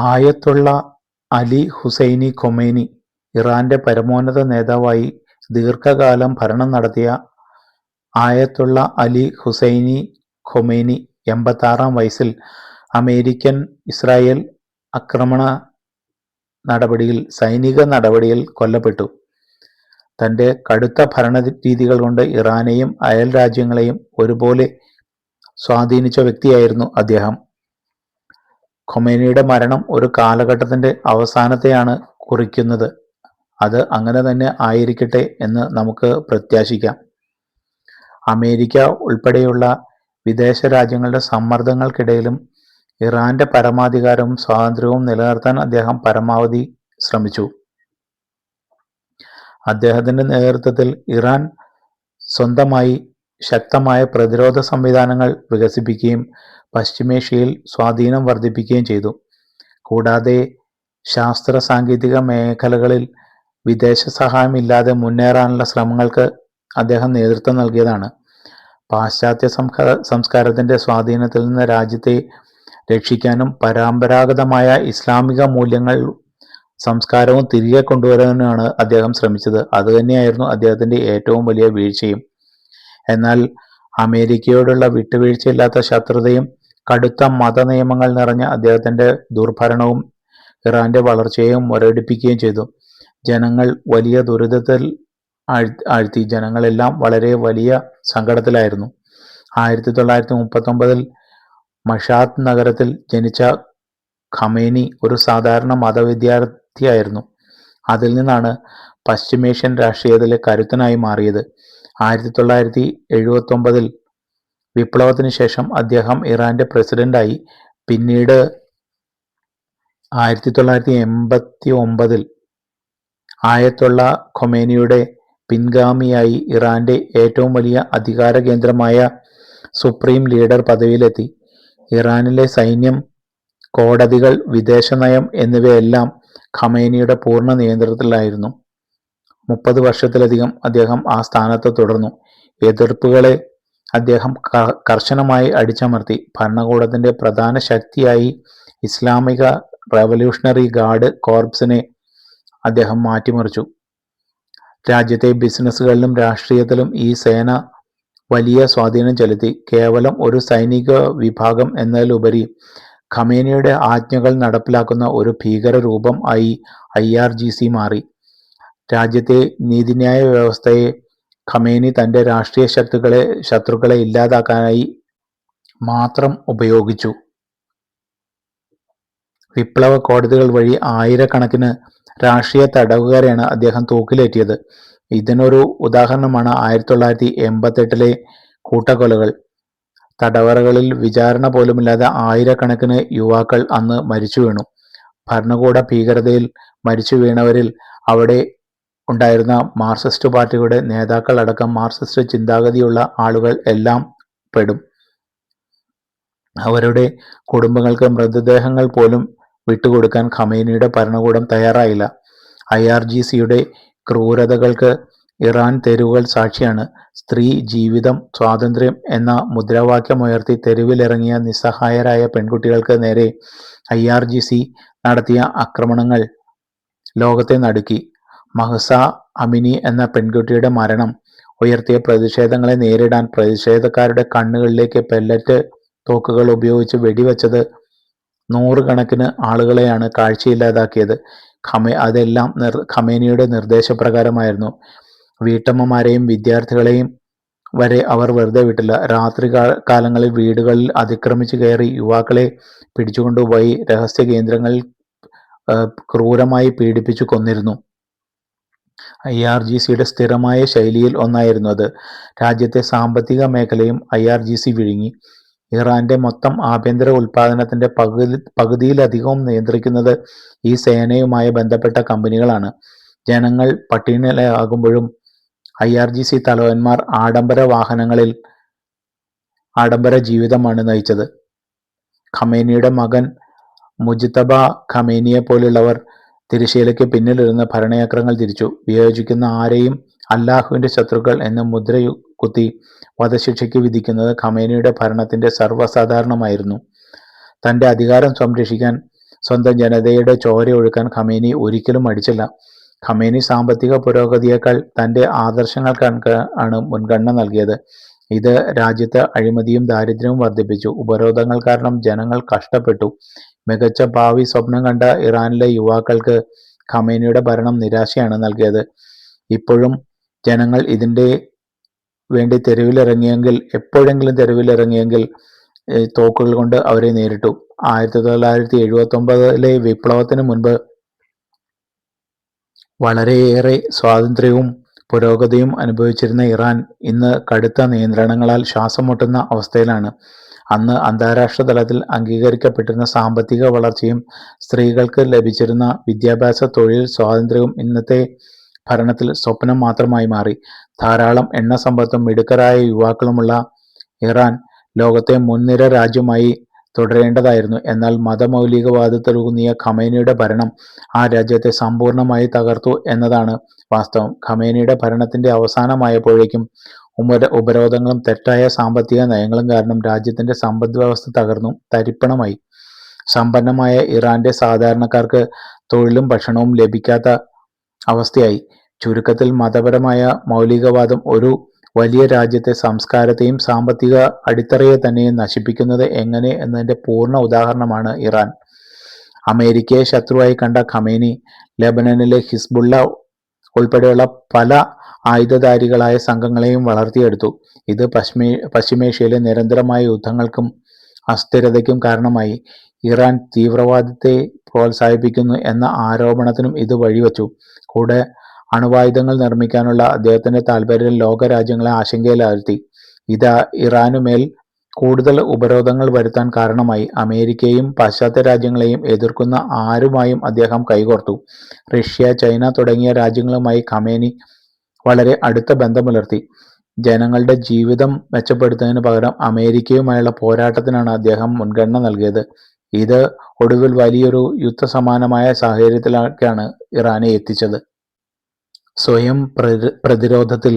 ആയത്തുള്ള Ali Husaini Khomeini ഇറാന്റെ പരമോന്നത നേതാവായി ദീർഘകാലം ഭരണം നടത്തിയ ആയത്തുള്ള അലി ഹുസൈനി ഖൊമേനി 86-ാം വയസ്സിൽ അമേരിക്കൻ ഇസ്രായേൽ സൈനിക നടപടിയിൽ കൊല്ലപ്പെട്ടു. തന്റെ കടുത്ത ഭരണരീതികൾ കൊണ്ട് ഇറാനെയും അയൽ രാജ്യങ്ങളെയും ഒരുപോലെ സ്വാധീനിച്ച വ്യക്തിയായിരുന്നു അദ്ദേഹം. ഖൊമേനിയുടെ മരണം ഒരു കാലഘട്ടത്തിന്റെ അവസാനത്തെയാണ് കുറിക്കുന്നത്. അത് അങ്ങനെ തന്നെ ആയിരിക്കട്ടെ എന്ന് നമുക്ക് പ്രത്യാശിക്കാം. അമേരിക്ക ഉൾപ്പെടെയുള്ള വിദേശ രാജ്യങ്ങളുടെ സമ്മർദ്ദങ്ങൾക്കിടയിലും ഇറാന്റെ പരമാധികാരവും സ്വാതന്ത്ര്യവും നിലനിർത്താൻ അദ്ദേഹം പരമാവധി ശ്രമിച്ചു. അദ്ദേഹത്തിന്റെ നേതൃത്വത്തിൽ ഇറാൻ സ്വന്തമായി ശക്തമായ പ്രതിരോധ സംവിധാനങ്ങൾ വികസിപ്പിക്കുകയും പശ്ചിമേഷ്യയിൽ സ്വാധീനം വർദ്ധിപ്പിക്കുകയും ചെയ്തു. കൂടാതെ ശാസ്ത്ര സാങ്കേതിക മേഖലകളിൽ വിദേശ സഹായമില്ലാതെ മുന്നേറാനുള്ള ശ്രമങ്ങൾക്ക് അദ്ദേഹം നേതൃത്വം നൽകിയതാണ്. പാശ്ചാത്യ സംസ്കാരത്തിന്റെ സ്വാധീനത്തിൽ നിന്ന് രാജ്യത്തെ രക്ഷിക്കാനും പരമ്പരാഗതമായ ഇസ്ലാമിക മൂല്യങ്ങൾ സംസ്കാരവും തിരികെ കൊണ്ടുവരാനുമാണ് അദ്ദേഹം ശ്രമിച്ചത്. അതുതന്നെയായിരുന്നു അദ്ദേഹത്തിന്റെ ഏറ്റവും വലിയ വീഴ്ചയും. എന്നാൽ അമേരിക്കയോടുള്ള വിട്ടുവീഴ്ചയില്ലാത്ത ശത്രുതയും കടുത്ത മതനിയമങ്ങൾ നിറഞ്ഞ അദ്ദേഹത്തിന്റെ ദുർഭരണവും ഇറാന്റെ വളർച്ചയെയും മുരടിപ്പിക്കുകയും ചെയ്തു. ജനങ്ങൾ വലിയ ദുരിതത്തിൽ ആഴ്ത്തി. ജനങ്ങളെല്ലാം വളരെ വലിയ സങ്കടത്തിലായിരുന്നു. 1939-ൽ മഷാദ് നഗരത്തിൽ ജനിച്ച ഖമേനി ഒരു സാധാരണ മതവിദ്യാർത്ഥിയായിരുന്നു. അതിൽ നിന്നാണ് പശ്ചിമേഷ്യൻ രാഷ്ട്രീയത്തിലെ കരുത്തനായി മാറിയത്. 1979-ൽ വിപ്ലവത്തിന് ശേഷം അദ്ദേഹം ഇറാന്റെ പ്രസിഡന്റായി. പിന്നീട് 1989-ൽ ആയത്തുള്ള ഖൊമേനിയുടെ പിൻഗാമിയായി ഇറാന്റെ ഏറ്റവും വലിയ അധികാര കേന്ദ്രമായ സുപ്രീം ലീഡർ പദവിയിലെത്തി. ഇറാനിലെ സൈന്യം, കോടതികൾ, വിദേശനയം എന്നിവയെല്ലാം ഖമേനിയുടെ പൂർണ്ണ നിയന്ത്രണത്തിലായിരുന്നു. 30 വർഷത്തിലധികം അദ്ദേഹം ആ സ്ഥാനത്ത് തുടർന്നു. എതിർപ്പുകളെ അദ്ദേഹം കർശനമായി അടിച്ചമർത്തി. ഭരണകൂടത്തിന്റെ പ്രധാന ശക്തിയായി ഇസ്ലാമിക റവല്യൂഷണറി ഗാർഡ് കോർപ്സിനെ അദ്ദേഹം മാറ്റിമറിച്ചു. രാജ്യത്തെ ബിസിനസ്സുകളിലും രാഷ്ട്രീയത്തിലും ഈ സേന വലിയ സ്വാധീനം ചെലുത്തി. കേവലം ഒരു സൈനിക വിഭാഗം എന്നതിലുപരി ഖമേനിയുടെ ആജ്ഞകൾ നടപ്പിലാക്കുന്ന ഒരു ഭീകര രൂപം ആയി IRGC മാറി. രാജ്യത്തെ നീതിന്യായ വ്യവസ്ഥയെ ഖമേനി തന്റെ രാഷ്ട്രീയ ശത്രുക്കളെ ഇല്ലാതാക്കാനായി മാത്രം ഉപയോഗിച്ചു. വിപ്ലവ കോടതികൾ വഴി ആയിരക്കണക്കിന് രാഷ്ട്രീയ തടവുകാരെയാണ് അദ്ദേഹം തൂക്കിലേറ്റിയത്. ഇതിനൊരു ഉദാഹരണമാണ് 1988-ലെ കൂട്ടക്കൊലകൾ. തടവറകളിൽ വിചാരണ പോലുമില്ലാതെ ആയിരക്കണക്കിന് യുവാക്കൾ അന്ന് മരിച്ചു വീണു. ഭരണകൂട ഭീകരതയിൽ മരിച്ചു വീണവരിൽ അവിടെ ഉണ്ടായിരുന്ന മാർക്സിസ്റ്റ് പാർട്ടിയുടെ നേതാക്കൾ അടക്കം മാർക്സിസ്റ്റ് ചിന്താഗതിയുള്ള ആളുകൾ എല്ലാം പെടും. അവരുടെ കുടുംബങ്ങൾക്ക് മൃതദേഹങ്ങൾ പോലും വിട്ടുകൊടുക്കാൻ ഖമേനിയുടെ ഭരണകൂടം തയ്യാറായില്ല. IRGCയുടെ ക്രൂരതകൾക്ക് ഇറാൻ തെരുവുകൾ സാക്ഷിയാണ്. സ്ത്രീ, ജീവിതം, സ്വാതന്ത്ര്യം എന്ന മുദ്രാവാക്യമുയർത്തി തെരുവിലിറങ്ങിയ നിസ്സഹായരായ പെൺകുട്ടികൾക്ക് നേരെ IRGC നടത്തിയ ആക്രമണങ്ങൾ ലോകത്തെ നടുക്കി. മഹ്സ അമിനി എന്ന പെൺകുട്ടിയുടെ മരണം ഉയർത്തിയ പ്രതിഷേധങ്ങളെ നേരിടാൻ പ്രതിഷേധക്കാരുടെ കണ്ണുകളിലേക്ക് പെല്ലറ്റ് തോക്കുകൾ ഉപയോഗിച്ച് വെടിവെച്ചത് നൂറുകണക്കിന് ആളുകളെയാണ് കാഴ്ചയില്ലാതാക്കിയത്. അതെല്ലാം ഖമേനിയുടെ നിർദ്ദേശപ്രകാരമായിരുന്നു. വീട്ടമ്മമാരെയും വിദ്യാർത്ഥികളെയും വരെ അവർ വെറുതെ വിട്ടില്ല. രാത്രി കാലങ്ങളിൽ വീടുകളിൽ അതിക്രമിച്ചു കയറി യുവാക്കളെ പിടിച്ചുകൊണ്ടുപോയി രഹസ്യ കേന്ദ്രങ്ങളിൽ ക്രൂരമായി പീഡിപ്പിച്ചു കൊന്നിരുന്നു. IRGCയുടെ സ്ഥിരമായ ശൈലിയിൽ ഒന്നായിരുന്നു അത്. രാജ്യത്തെ സാമ്പത്തിക മേഖലയും IRGC വിഴുങ്ങി. ഇറാന്റെ മൊത്തം ആഭ്യന്തര ഉൽപ്പാദനത്തിന്റെ പകുതിയിലധികവും നിയന്ത്രിക്കുന്നത് ഈ സേനയുമായി ബന്ധപ്പെട്ട കമ്പനികളാണ്. ജനങ്ങൾ പട്ടിണിയിലാകുമ്പോഴും IRGC തലവന്മാർ ആഡംബര വാഹനങ്ങളിൽ ആഡംബര ജീവിതമാണ് നയിച്ചത്. ഖമേനിയുടെ മകൻ മുജ്തബ ഖമേനിയെ പോലുള്ളവർ തിരശ്ശീലയ്ക്ക് പിന്നിലിരുന്ന് ഭരണചക്രങ്ങൾ തിരിച്ചു. വിയോജിക്കുന്ന ആരെയും അല്ലാഹുവിന്റെ ശത്രുക്കൾ എന്ന് മുദ്ര കുത്തി വധശിക്ഷയ്ക്ക് വിധിക്കുന്നത് ഖമേനിയുടെ ഭരണത്തിന്റെ സർവ്വസാധാരണമായിരുന്നു. തന്റെ അധികാരം സംരക്ഷിക്കാൻ സ്വന്തം ജനതയുടെ ചോരയൊഴുക്കാൻ ഖമേനി ഒരിക്കലും മടിച്ചില്ല. ഖമേനി സാമ്പത്തിക പുരോഗതിയേക്കാൾ തൻ്റെ ആദർശങ്ങൾക്ക് ആണ് മുൻഗണന നൽകിയത്. ഇത് രാജ്യത്ത് അഴിമതിയും ദാരിദ്ര്യവും വർദ്ധിപ്പിച്ചു. ഉപരോധങ്ങൾ കാരണം ജനങ്ങൾ കഷ്ടപ്പെട്ടു. മികച്ച ഭാവി സ്വപ്നം കണ്ട ഇറാനിലെ യുവാക്കൾക്ക് ഖമേനിയുടെ ഭരണം നിരാശയാണ് നൽകിയത്. ഇപ്പോഴും ജനങ്ങൾ ഇതിൻ്റെ വേണ്ടി എപ്പോഴെങ്കിലും തെരുവിലിറങ്ങിയെങ്കിൽ തോക്കുകൾ കൊണ്ട് അവരെ നേരിട്ടു. 1979 വിപ്ലവത്തിന് മുൻപ് വളരെയേറെ സ്വാതന്ത്ര്യവും പുരോഗതിയും അനുഭവിച്ചിരുന്ന ഇറാൻ ഇന്ന് കടുത്ത നിയന്ത്രണങ്ങളാൽ ശ്വാസം മുട്ടുന്ന അവസ്ഥയിലാണ്. അന്ന് അന്താരാഷ്ട്ര തലത്തിൽ അംഗീകരിക്കപ്പെട്ടിരുന്ന സാമ്പത്തിക വളർച്ചയും സ്ത്രീകൾക്ക് ലഭിച്ചിരുന്ന വിദ്യാഭ്യാസ, തൊഴിൽ സ്വാതന്ത്ര്യവും ഇന്നത്തെ ഭരണത്തിൽ സ്വപ്നം മാത്രമായി മാറി. ധാരാളം എണ്ണസമ്പത്തും മിടുക്കരായ യുവാക്കളുമുള്ള ഇറാൻ ലോകത്തെ മുൻനിര രാജ്യമായി തുടരേണ്ടതായിരുന്നു. എന്നാൽ മതമൗലികവാദത്തിലൂന്നിയ ഖമേനിയുടെ ഭരണം ആ രാജ്യത്തെ സമ്പൂർണ്ണമായി തകർത്തു എന്നതാണ് വാസ്തവം. ഖമേനിയുടെ ഭരണത്തിന്റെ അവസാനമായപ്പോഴേക്കും ഉപരോധങ്ങളും തെറ്റായ സാമ്പത്തിക നയങ്ങളും കാരണം രാജ്യത്തിന്റെ സമ്പദ് വ്യവസ്ഥ തകർന്നു തരിപ്പണമായി. സമ്പന്നമായ ഇറാന്റെ സാധാരണക്കാർക്ക് തൊഴിലും ഭക്ഷണവും ലഭിക്കാത്ത അവസ്ഥയായി. ചുരുക്കത്തിൽ മതപരമായ മൗലികവാദം ഒരു വലിയ രാജ്യത്തെ സംസ്കാരത്തെയും സാമ്പത്തിക അടിത്തറയെ തന്നെയും നശിപ്പിക്കുന്നത് എങ്ങനെ എന്നതിന്റെ പൂർണ്ണ ഉദാഹരണമാണ് ഇറാൻ. അമേരിക്കയെ ശത്രുവായി കണ്ട ഖമേനി ലെബനനിലെ ഹിസ്ബുള്ള ഉൾപ്പെടെയുള്ള പല ആയുധധാരികളായ സംഘങ്ങളെയും വളർത്തിയെടുത്തു. ഇത് പശ്ചിമേഷ്യയിലെ നിരന്തരമായ യുദ്ധങ്ങൾക്കും അസ്ഥിരതയ്ക്കും കാരണമായി. ഇറാൻ തീവ്രവാദത്തെ പ്രോത്സാഹിപ്പിക്കുന്നു എന്ന ആരോപണത്തിനും ഇത് വഴിവെച്ചു. കൂടെ അണുവായുധങ്ങൾ നിർമ്മിക്കാനുള്ള അദ്ദേഹത്തിന്റെ താൽപര്യം ലോകരാജ്യങ്ങളെ ആശങ്കയിലാഴ്ത്തി. ഇത് ഇറാനുമേൽ കൂടുതൽ ഉപരോധങ്ങൾ വരുത്താൻ കാരണമായി. അമേരിക്കയെയും പാശ്ചാത്യ രാജ്യങ്ങളെയും എതിർക്കുന്ന ആരുമായും അദ്ദേഹം കൈകോർത്തു. റഷ്യ, ചൈന തുടങ്ങിയ രാജ്യങ്ങളുമായി ഖമേനി വളരെ അടുത്ത ബന്ധം പുലർത്തി. ജനങ്ങളുടെ ജീവിതം മെച്ചപ്പെടുത്തുന്നതിന് പകരം അമേരിക്കയുമായുള്ള പോരാട്ടത്തിനാണ് അദ്ദേഹം മുൻഗണന നൽകിയത്. ഇത് ഒടുവിൽ വലിയൊരു യുദ്ധസമാനമായ സാഹചര്യത്തിലേക്കാണ് ഇറാനെ എത്തിച്ചത്. സ്വയം പ്രതിരോധത്തിൽ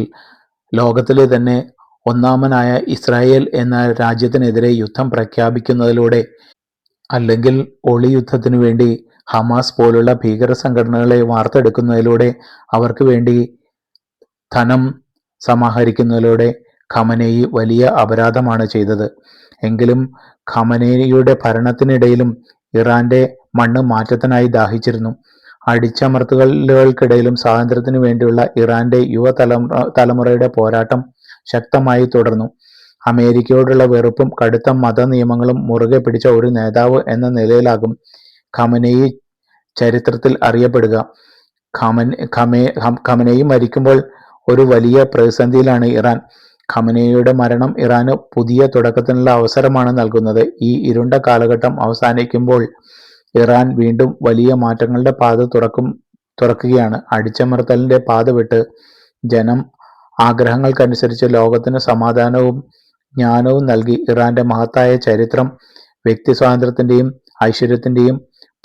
ലോകത്തിലെ തന്നെ ഒന്നാമനായ ഇസ്രായേൽ എന്ന രാജ്യത്തിനെതിരെ യുദ്ധം പ്രഖ്യാപിക്കുന്നതിലൂടെ, അല്ലെങ്കിൽ ഒളിയുദ്ധത്തിനു വേണ്ടി ഹമാസ് പോലുള്ള ഭീകര സംഘടനകളെ വാർത്തെടുക്കുന്നതിലൂടെ, അവർക്ക് വേണ്ടി ധനം സമാഹരിക്കുന്നതിലൂടെ ഖമനേയി വലിയ അപരാധമാണ് ചെയ്തത്. എങ്കിലും ഖമനേയിയുടെ ഭരണത്തിനിടയിലും ഇറാന്റെ മണ്ണ് മാറ്റത്തിനായി ദാഹിച്ചിരുന്നു. അടിച്ചമർത്തലുകൾക്കിടയിലും സ്വാതന്ത്ര്യത്തിനു വേണ്ടിയുള്ള ഇറാന്റെ തലമുറയുടെ പോരാട്ടം ശക്തമായി തുടർന്നു. അമേരിക്കയോടുള്ള വെറുപ്പും കടുത്ത മത നിയമങ്ങളും മുറുകെ പിടിച്ച ഒരു നേതാവ് എന്ന നിലയിലാകും ഖമനേയി ചരിത്രത്തിൽ അറിയപ്പെടുക. ഖമനേയി മരിക്കുമ്പോൾ ഒരു വലിയ പ്രതിസന്ധിയിലാണ് ഇറാൻ. ഖമനേയിയുടെ മരണം ഇറാന് പുതിയ തുടക്കത്തിനുള്ള അവസരമാണ് നൽകുന്നത്. ഈ ഇരുണ്ട കാലഘട്ടം അവസാനിക്കുമ്പോൾ ഇറാൻ വീണ്ടും വലിയ മാറ്റങ്ങളുടെ പാത തുറക്കുകയാണ്. അടിച്ചമർത്തലിന്റെ പാത വിട്ട് ജനം ആഗ്രഹങ്ങൾക്കനുസരിച്ച് ലോകത്തിന് സമാധാനവും ജ്ഞാനവും നൽകി ഇറാന്റെ മഹത്തായ ചരിത്രം വ്യക്തി സ്വാതന്ത്ര്യത്തിന്റെയും ഐശ്വര്യത്തിന്റെയും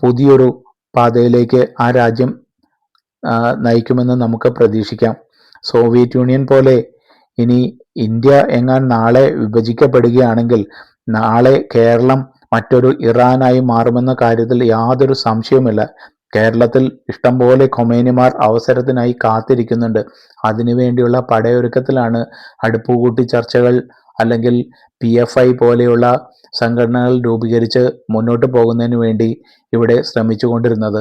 പുതിയൊരു പാതയിലേക്ക് ആ രാജ്യം നയിക്കുമെന്ന് നമുക്ക് പ്രതീക്ഷിക്കാം. സോവിയറ്റ് യൂണിയൻ പോലെ ഇനി ഇന്ത്യ നാളെ വിഭജിക്കപ്പെടുകയാണെങ്കിൽ നാളെ കേരളം മറ്റൊരു ഇറാനായി മാറുമെന്ന കാര്യത്തിൽ യാതൊരു സംശയവുമില്ല. കേരളത്തിൽ ഇഷ്ടംപോലെ ഖൊമേനിമാർ അവസരത്തിനായി കാത്തിരിക്കുന്നുണ്ട്. അതിനുവേണ്ടിയുള്ള പടയൊരുക്കത്തിലാണ് അടുപ്പുകൂട്ടി ചർച്ചകൾ അല്ലെങ്കിൽ PFI പോലെയുള്ള സംഘടനകൾ രൂപീകരിച്ച് മുന്നോട്ട് പോകുന്നതിന് വേണ്ടി ഇവിടെ ശ്രമിച്ചുകൊണ്ടിരുന്നത്.